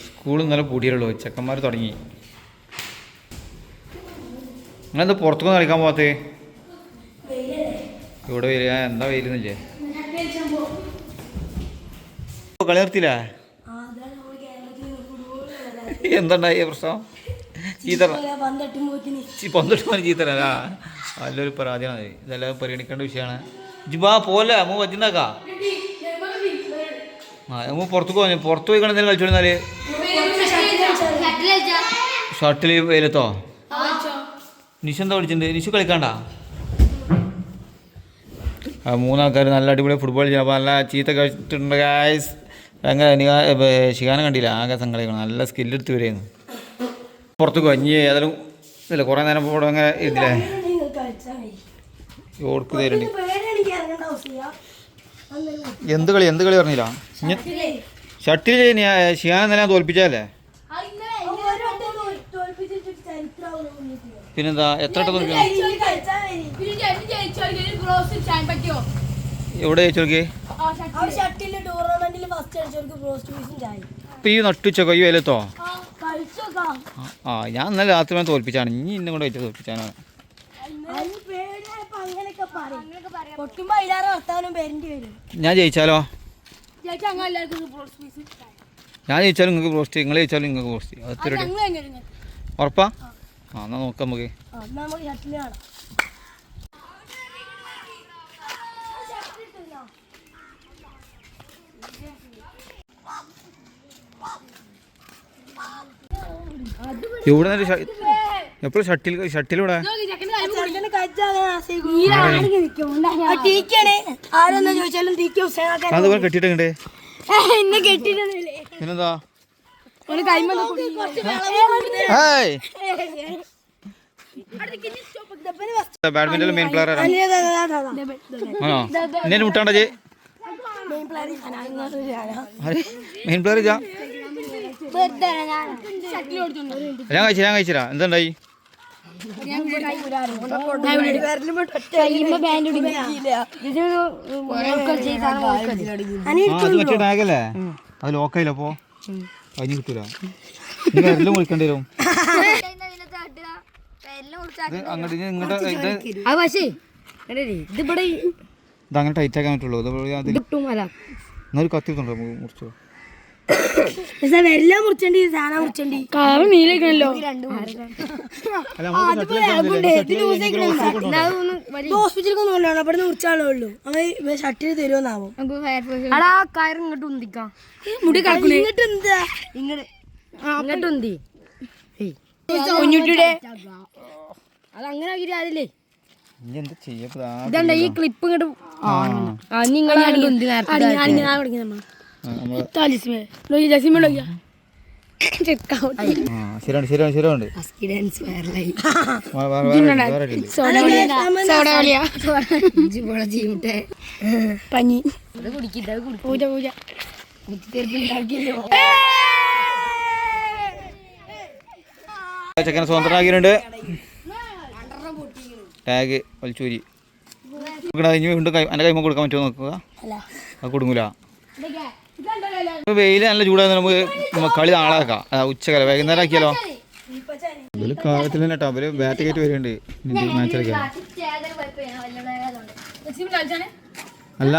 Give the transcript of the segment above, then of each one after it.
School ഇന്നലെ പൂട്ടിയുള്ളൂ, ചെക്കന്മാർ തുടങ്ങി. നിങ്ങളെന്താ പുറത്തൊന്നും കളിക്കാൻ പോകാത്തേ? ഇവിടെ വരിക, എന്താ വെയിലുന്നില്ലേ? കളി നിർത്തിയില്ല? എന്തുണ്ടായി പ്രശ്നം? പന്തിട്ട് ചീത്തരാ നല്ലൊരു പരാതിയാണ്. ഇതെല്ലാം പരിഗണിക്കേണ്ട വിഷയമാണ്. ജിബാ പോലെ അമ്മ വച്ചിണ്ടാക്കാ. അമ്മ പുറത്ത് പോയി കണ്ടെന്തെങ്കിലും കളിച്ചോളിന്നാല്. ഷട്ടിൽ വെയിലത്തോ? നിഷ എന്താ വിളിച്ചിട്ടുണ്ട്? നിഷു കളിക്കണ്ട. മൂന്നാൾക്കാർ നല്ല അടിപൊളി ഫുട്ബോൾ ചെയ്യാം. അപ്പോൾ നല്ല ചീത്ത കളിച്ചിട്ടുണ്ട് ഗായ്സ്. അങ്ങനെ ശിഖാനം കണ്ടില്ല, ആകെ സങ്കടമാണ്. നല്ല സ്കില്ലെടുത്ത് വരെയായിരുന്നു. പുറത്ത് കൊഞ്ഞി ഏതായാലും ഇല്ല, കുറേ നേരം ഇവിടെ അങ്ങനെ ഇതില്ലേ ഓർക്ക് തരുന്നുണ്ട്. എന്ത് കളി പറഞ്ഞില്ല? ഷട്ടിൽ ശിഖാനം തന്നെ തോൽപ്പിച്ചല്ലേ? പിന്നെന്താ എത്ര തോൽപ്പിക്കണം? എവിടെ ചോദിച്ചോക്കെ? ഇപ്പൊ ഈ നട്ടുച്ചക്കോ ഈ വേലത്തോ? ഞാൻ ഇന്നലെ രാത്രി തോൽപ്പിച്ചാണ്. ഇനി ഇന്നും കൂടെ വെച്ച് തോൽപ്പിച്ചാനാണ്. ഞാൻ ജയിച്ചാലോ? ഞാൻ ജയിച്ചാലും നിങ്ങൾക്ക് ബ്രോസ്റ്റ്, നിങ്ങൾ ജയിച്ചാലും നിങ്ങൾക്ക് ബ്രോസ്റ്റ്. അത് ഉറപ്പാ? എന്നാ നോക്കാം നമുക്ക്. ഇവിടെ എപ്പോഴും ഷട്ടിലൂടെ അതുപോലെ കെട്ടിയിട്ടുണ്ട്. പിന്നെന്താ ബാഡ്മിന്റൺ മെയിൻ പ്ലെയർ ആണോ? എന്നെ മുട്ടാണ്ട ചേ മെയിൻ പ്ലെയർ ഞാൻ കഴിച്ചില്ല. എന്തുണ്ടായി? ടാഗല്ലേ അത് ലോക്കായില്ല. അപ്പോ കഴിഞ്ഞ് കിട്ടൂല. എല്ലാം വിളിക്കേണ്ടി വരും. ഇതങ്ങനെ ടൈറ്റ് ആക്കാൻ പറ്റുള്ളൂ. എന്നൊരു കത്തിട്ടുണ്ടോ മുറിച്ചോ? എല്ലാം മുറിച്ചണ്ടി, സാധനം മുറിച്ചണ്ടി. നീലോ ഹോസ്പിറ്റലിൽ അവിടെ മുറിച്ചാളേ ഉള്ളൂ. അങ്ങനെ ഷട്ടിൽ തരുമെന്നാവും. അടാ കയറ് ഇങ്ങോട്ട് ഉന്തിക്കാം. മുടി കളക്കൂലേ? ഇങ്ങോട്ട് എന്താ ഇങ്ങോട്ട് ഉന്തി കുഞ്ഞുട്ടിയുടെ അതങ്ങനെ ആക്കിട്ട് അതില്ലേ ഇതണ്ട ഈ ക്ലിപ്പ് ഇങ്ങോട്ട് പനി പൂജ പൂജ ചെക്കനെ സ്വതന്ത്രനാക്കിയിട്ടുണ്ട്. ടാഗ് വലിച്ചൂരി എൻ്റെ കൈമ കൊടുക്കാൻ പറ്റുമോ നോക്കുക. അത് കൊടുങ്ങൂല. വെയിൽ നല്ല ചൂടായി. നമുക്ക് കളി നാളാക്കാം. ഉച്ചക്കല വൈകുന്നേരം ആക്കിയാലോ? ഇവര് കാലത്തിൽ തന്നെ കേട്ടോ. അവര് ബാറ്റ് കയറ്റി വരുന്നുണ്ട് മാച്ച് കളിക്കാൻ. അല്ല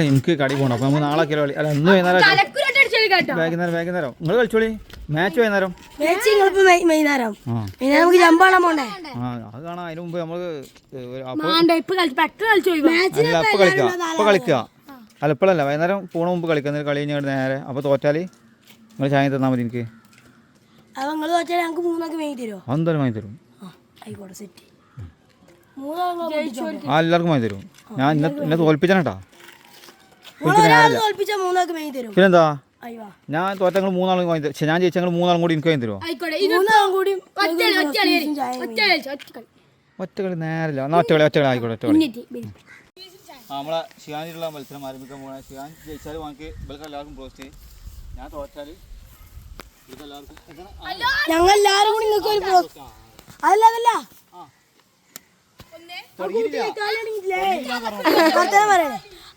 എനിക്ക് കടി പോകണം. അപ്പൊ നമുക്ക് നാളെ ആക്കിയാലോ കളി? അല്ല ഇന്ന് വൈകുന്നേരം നിങ്ങൾ കളിച്ചോളി. മാച്ച് വൈകുന്നേരം. അത് കാണാം. അതിന് മുമ്പ് നമുക്ക് കളിക്കുക. അല്ല ഇപ്പോഴല്ല, വൈകുന്നേരം പോണ മുമ്പ് കളിക്കുക. എന്നിട്ട് കളി കഴിഞ്ഞാൽ നേരെ. അപ്പോൾ തോറ്റാൽ നിങ്ങൾ ചായ തന്നാൽ മതി. എനിക്ക് എന്തായാലും വാങ്ങി തരും. എല്ലാവർക്കും വാങ്ങി തരും. ഞാൻ എന്നെ തോൽപ്പിച്ചാനേട്ടാ. പിന്നെന്താ ഞാൻ തോറ്റ നിങ്ങൾ മൂന്നാളും വാങ്ങി തരും. ഞാൻ ജയിച്ച ഞങ്ങൾ മൂന്നാളും കൂടി എനിക്ക് വാങ്ങി തരുമോ? ഒറ്റകളി നേരല്ല. എന്നാൽ ഒറ്റകളി ആയിക്കോട്ടെ. ഒറ്റകളി നമ്മളെ ഷിയാനിലുള്ള മത്സരം ആരംഭിക്കാൻ പോകണേ. ഷിയാൻ ജയിച്ചാൽ വാങ്ങി ഇവർക്ക് എല്ലാവർക്കും ബ്രോസ്റ്റ്. ഞാൻ തോറ്റാൽ ഞങ്ങളെല്ലാരും കൂടി നിങ്ങൾക്ക് ഒരു അതല്ല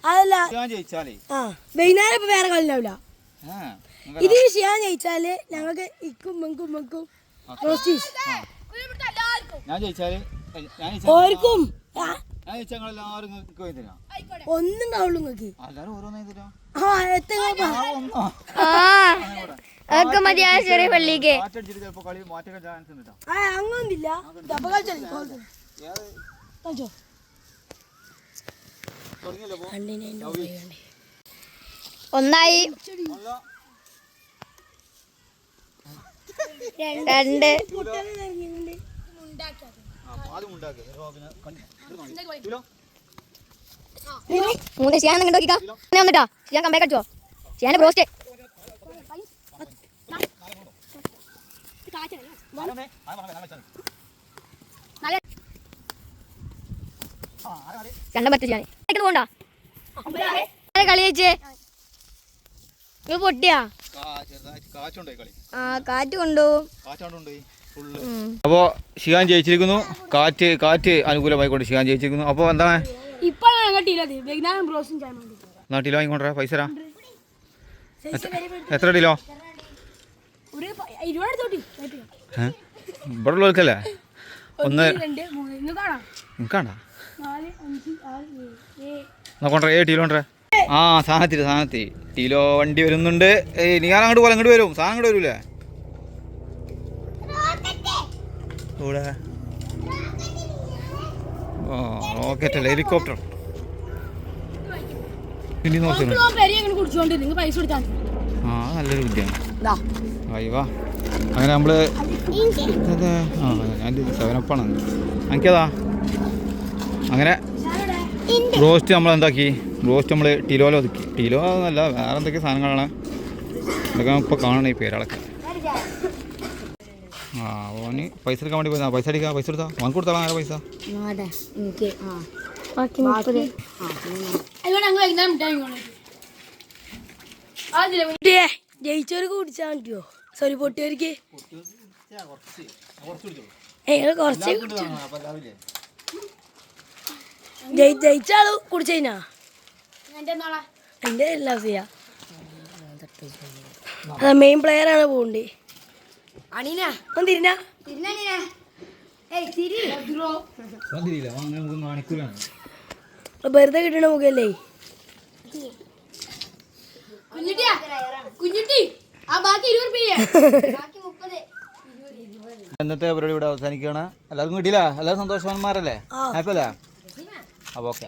അതല്ല ഷിയാൻ ജയിച്ചാലേ ആ വൈകുന്നേരം ഇപ്പൊ വേറെ കളി ഉണ്ടാവില്ല. ഇത് ഷിയാൻ ജയിച്ചാല് ഞങ്ങൾക്ക് ഇക്കും മെങ്കും ഞാൻ ജയിച്ചാല് ഓർക്കും ഞാൻ ജയിച്ചാൽ എല്ലാവരും ഒന്നും ഉണ്ടാവുള്ളൂ നിങ്ങൾക്ക്. എല്ലാവരും ഓരോന്നേ തരാം. ചെറിയ പള്ളിക്ക് ചിലപ്പോ കളി മാറ്റൊക്കെ ചാൻസ് ഉണ്ട്. അങ്ങൊന്നില്ല. ഒന്നായി 2 3 ചെയ്യാൻ നോക്കിക്കാ വന്നിട്ടോ ചെയ്യാൻ കമ്പേ കടിച്ചോ ചെയ്യാൻ ബ്രോസ്റ്റ് രണ്ടും പറ്റു ചെയ്യാൻ പോണ്ട കളി വെച്ചേ പൊട്ടിയാ കാറ്റ് കൊണ്ടുപോകും. അപ്പോൾ ഷിയാൻ ജയിച്ചിരിക്കുന്നു. കാറ്റ് അനുകൂലമായിക്കൊണ്ട് ഷിയാൻ ജയിച്ചിരിക്കുന്നു. അപ്പോൾ എന്താണ് നാട്ടിലോ വാങ്ങിക്കൊണ്ടേ പൈസ തരാം. എത്ര കിലോ ഇവിടെ ഉള്ളവർക്കല്ലേ? ഒന്ന് നിൽക്കാണ്ട നോക്കണ്ടേ 7 കിലോ കൊണ്ടേ. ആ സാധനത്തി കിലോ വണ്ടി വരുന്നുണ്ട്. ഞാൻ അങ്ങോട്ട് പോലെ അങ്ങോട്ട് വരും. സാധനം അങ്ങോട്ട് വരൂലേ? ഇവിടെ റോക്കറ്റ് അല്ലേ, ഹെലികോപ്റ്റർ. ഇനി നോക്കുന്നു. ആ നല്ലൊരു ബുദ്ധിയാണ്. അയ്യവാ അങ്ങനെ നമ്മള് ഞാൻ 7-Up എനിക്കതാ. അങ്ങനെ റോസ്റ്റ് നമ്മൾ എന്താക്കി, റോസ്റ്റ് നമ്മൾ ടിലോയിൽ ഒതുക്കി. ടിലോ എന്നല്ല വേറെ എന്തൊക്കെ സാധനങ്ങളാണ് ഇതൊക്കെ ഇപ്പോൾ കാണണം ഈ പേരുകളൊക്കെ. ആ ഓന് പൈസ എടുക്കാൻ വേണ്ടി പോയി. പൈസ അടിക്കാം, പൈസ എടുത്താ വാങ്ങി കൊടുത്താളാ നേരെ പൈസ. ജയിച്ചവർക്ക് കുടിച്ചാൽ പറ്റുമോ? സോറി പൊട്ടിയവർക്ക് കുറച്ച് ജയിച്ച ആള് കുടിച്ചു കഴിഞ്ഞാ എന്റെ എല്ലാ മെയിൻ പ്ലെയർ ആണ് പോകണ്ടേ. തിരിഞ്ഞ വെറുതെ കിട്ടണ മുഖല്ലേ. ഇന്നത്തെ പരിപാടി ഇവിടെ അവസാനിക്കുകയാണ്. എല്ലാവർക്കും കിട്ടിയില്ല? എല്ലാവരും സന്തോഷവാന്മാരല്ലേ? ഹാപ്പി അല്ലേ? അപ്പോൾ ഓക്കെ.